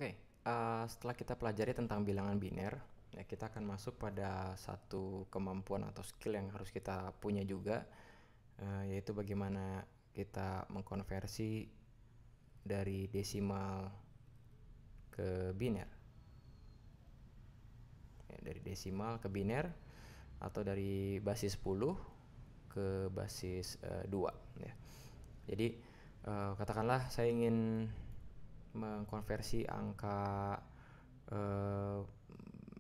Oke, setelah kita pelajari tentang bilangan biner, ya kita akan masuk pada satu kemampuan atau skill yang harus kita punya juga, yaitu bagaimana kita mengkonversi dari desimal ke biner. Ya, dari desimal ke biner atau dari basis 10 ke basis 2 ya. Jadi katakanlah saya ingin mengkonversi angka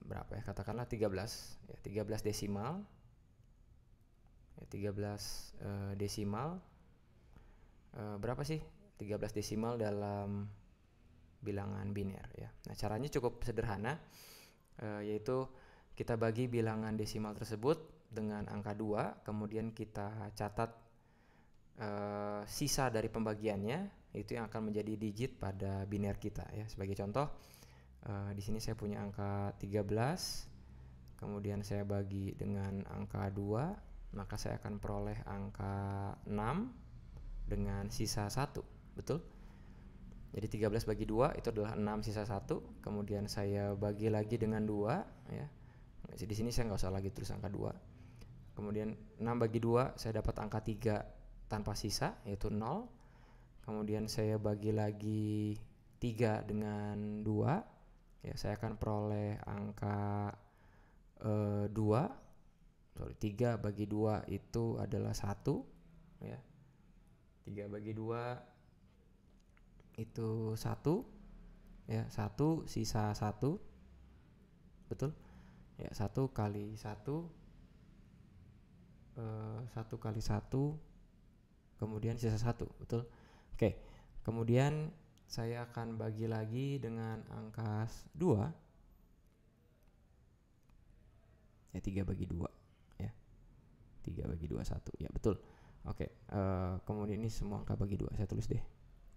berapa ya, katakanlah 13 ya, 13 desimal ya, 13 desimal berapa sih 13 desimal dalam bilangan biner ya. Nah, caranya cukup sederhana, yaitu kita bagi bilangan desimal tersebut dengan angka 2, kemudian kita catat sisa dari pembagiannya, itu yang akan menjadi digit pada biner kita ya. Sebagai contoh, di sini saya punya angka 13, kemudian saya bagi dengan angka 2, maka saya akan peroleh angka 6 dengan sisa 1, betul? Jadi 13 bagi 2 itu adalah 6 sisa 1, kemudian saya bagi lagi dengan 2 ya. Di sini saya nggak usah lagi tulis angka 2. Kemudian 6 bagi 2 saya dapat angka 3 tanpa sisa, yaitu 0. Kemudian saya bagi lagi 3 dengan 2 ya, saya akan peroleh angka 2. 3 bagi 2 itu adalah 1 ya. 3 bagi 2 itu 1 ya, 1 sisa 1, betul ya. 1 kali 1 1 kali 1, kemudian sisa 1, betul. Oke, kemudian saya akan bagi lagi dengan angka 2 ya, 3 bagi 2 ya, 3 bagi 2 1 ya, betul. Oke, kemudian ini semua angka bagi 2 saya tulis deh.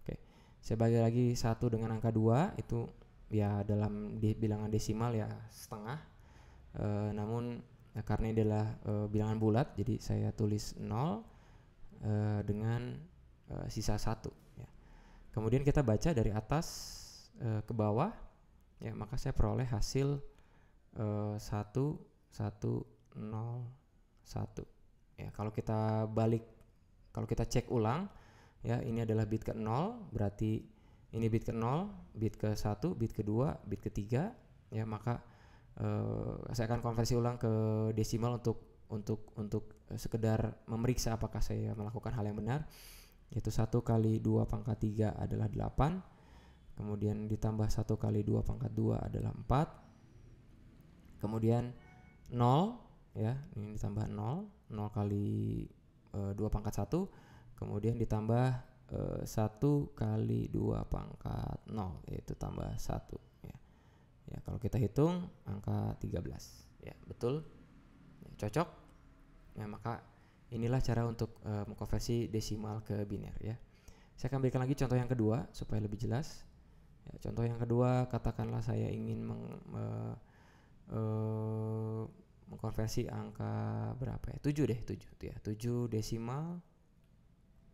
Oke, saya bagi lagi 1 dengan angka 2, itu ya dalam bilangan desimal ya setengah, namun ya, karena ini adalah bilangan bulat, jadi saya tulis 0 dengan sisa 1 ya. Kemudian kita baca dari atas ke bawah ya, maka saya peroleh hasil 1 1 0 1 ya. Kalau kita cek ulang ya, ini adalah bit ke 0, berarti ini bit ke 0, bit ke 1, bit ke 2, bit ke 3 ya, maka saya akan konversi ulang ke desimal untuk sekedar memeriksa apakah saya melakukan hal yang benar, yaitu 1 kali 2 pangkat 3 adalah 8, kemudian ditambah 1 kali 2 pangkat 2 adalah 4, kemudian 0 ya, ini ditambah 0 kali 2 pangkat 1, kemudian ditambah 1 kali 2 pangkat 0, yaitu tambah 1 ya. Ya, kalau kita hitung angka 13 ya, betul ya, cocok ya. Maka inilah cara untuk mengkonversi desimal ke biner ya. Saya akan berikan lagi contoh yang kedua supaya lebih jelas ya. Contoh yang kedua, katakanlah saya ingin mengkonversi angka berapa ya, 7 deh, 7 ya, 7 desimal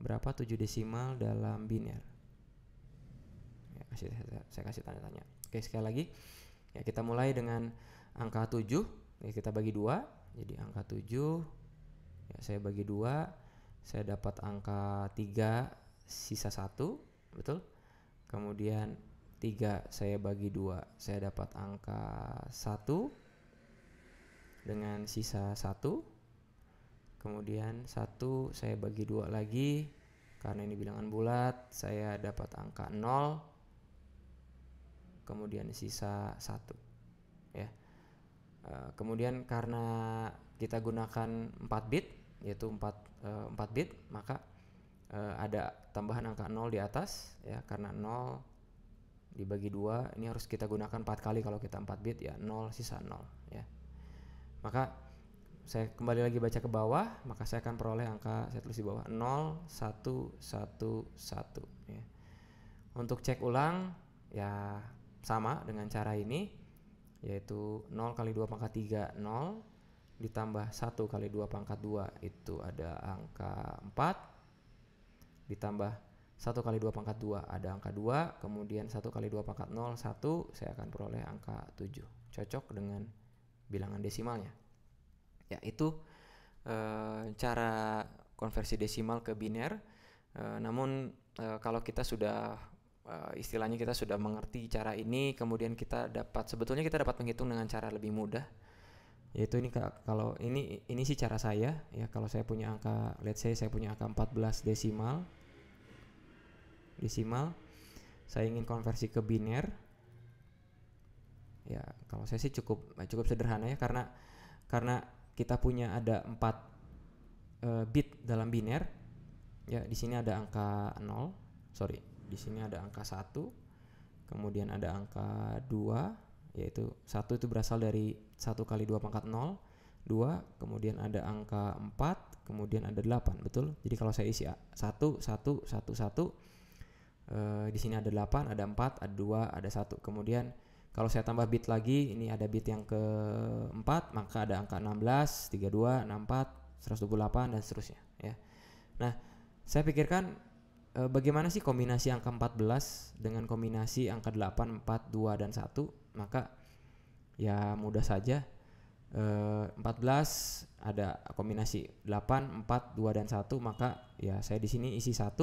berapa, 7 desimal dalam biner ya, saya kasih tanda tanya. Oke, sekali lagi ya, kita mulai dengan angka 7 ya, kita bagi 2, jadi angka 7 ya, saya bagi 2, saya dapat angka 3 sisa 1, betul. Kemudian 3 saya bagi 2, saya dapat angka 1 dengan sisa 1. Kemudian 1 saya bagi 2 lagi, karena ini bilangan bulat, saya dapat angka 0, kemudian sisa 1 ya. Kemudian karena kita gunakan 4 bit, yaitu 4 bit, maka ada tambahan angka 0 di atas ya, karena 0 dibagi 2 ini harus kita gunakan 4 kali kalau kita 4 bit ya, 0 sisa 0 ya. Maka saya kembali lagi baca ke bawah, maka saya akan peroleh angka, saya tulis di bawah 0 1 1 1 ya. Untuk cek ulang ya sama dengan cara ini, yaitu 0 kali 2 pangkat 3 0, ditambah 1 kali 2 pangkat 2 itu ada angka 4, ditambah 1 kali 2 pangkat 2 ada angka 2, kemudian 1 kali 2 pangkat 0, 1, saya akan peroleh angka 7. Cocok dengan bilangan desimalnya. Ya, itu cara konversi desimal ke biner. Namun kalau kita sudah istilahnya kita sudah mengerti cara ini, kemudian sebetulnya kita dapat menghitung dengan cara lebih mudah. Yaitu ini kalau ini sih cara saya ya, kalau saya punya angka, let's say saya punya angka 14 desimal, saya ingin konversi ke biner. Ya, kalau saya sih cukup sederhana ya, karena kita punya ada 4 bit dalam biner. Ya, di sini ada angka 0. Di sini ada angka 1. Kemudian ada angka 2, yaitu 1 itu berasal dari 1 kali 2 pangkat 0, 2, kemudian ada angka 4, kemudian ada 8, betul? Jadi kalau saya isi 1, 1, 1, 1, di sini ada 8, ada 4, ada 2, ada 1. Kemudian kalau saya tambah bit lagi, ini ada bit yang keempat, maka ada angka 16, 32, 64, 128 dan seterusnya ya. Nah, saya pikirkan bagaimana sih kombinasi angka 14 dengan kombinasi angka 8, 4, 2 dan 1? Maka ya mudah saja. 14 ada kombinasi 8, 4, 2 dan 1, maka ya saya di sini isi 1.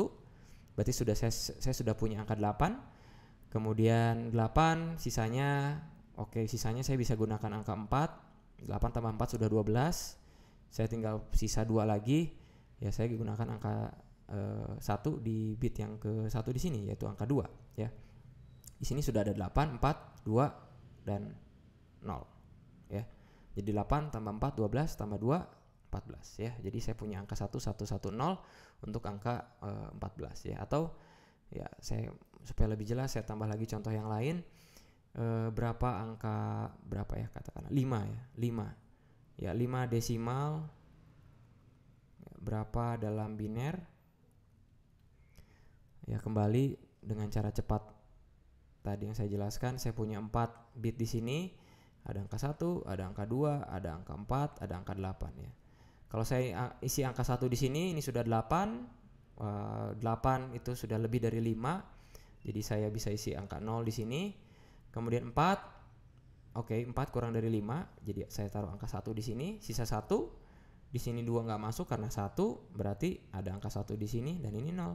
Berarti saya sudah punya angka 8. Kemudian 8 sisanya, sisanya saya bisa gunakan angka 4. 8 tambah 4 sudah 12. Saya tinggal sisa 2 lagi. Ya, saya gunakan angka 1 di bit yang ke-1 di sini, yaitu angka 2 ya. Di sini sudah ada 8, 4, 2 dan 0 ya. Jadi 8 tambah 4 12 tambah 2 14 ya. Jadi saya punya angka 1110 untuk angka 14 ya. Atau ya, saya supaya lebih jelas saya tambah lagi contoh yang lain. Berapa ya, katakanlah 5 ya. 5. Ya, 5 desimal ya, berapa dalam biner? Ya, kembali dengan cara cepat tadi yang saya jelaskan, saya punya 4 bit di sini. Ada angka 1, ada angka 2, ada angka 4, ada angka 8 ya. Kalau saya isi angka 1 di sini, ini sudah 8. 8 itu sudah lebih dari 5. Jadi saya bisa isi angka 0 di sini. Kemudian 4. 4 kurang dari 5. Jadi saya taruh angka 1 di sini, sisa 1. Di sini 2 enggak masuk karena 1, berarti ada angka 1 di sini dan ini 0.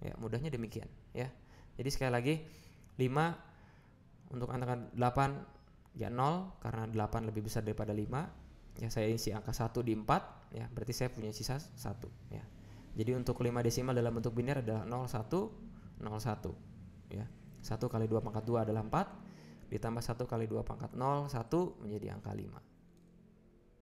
Ya, mudahnya demikian ya. Jadi sekali lagi 5 untuk angka 8 ya 0 karena 8 lebih besar daripada 5. Ya, saya isi angka 1 di 4 ya, berarti saya punya sisa 1 ya. Jadi untuk 5 desimal dalam bentuk biner adalah 01 01 ya. 1 kali 2 pangkat 2 adalah 4, ditambah 1 kali 2 pangkat 0 1 menjadi angka 5.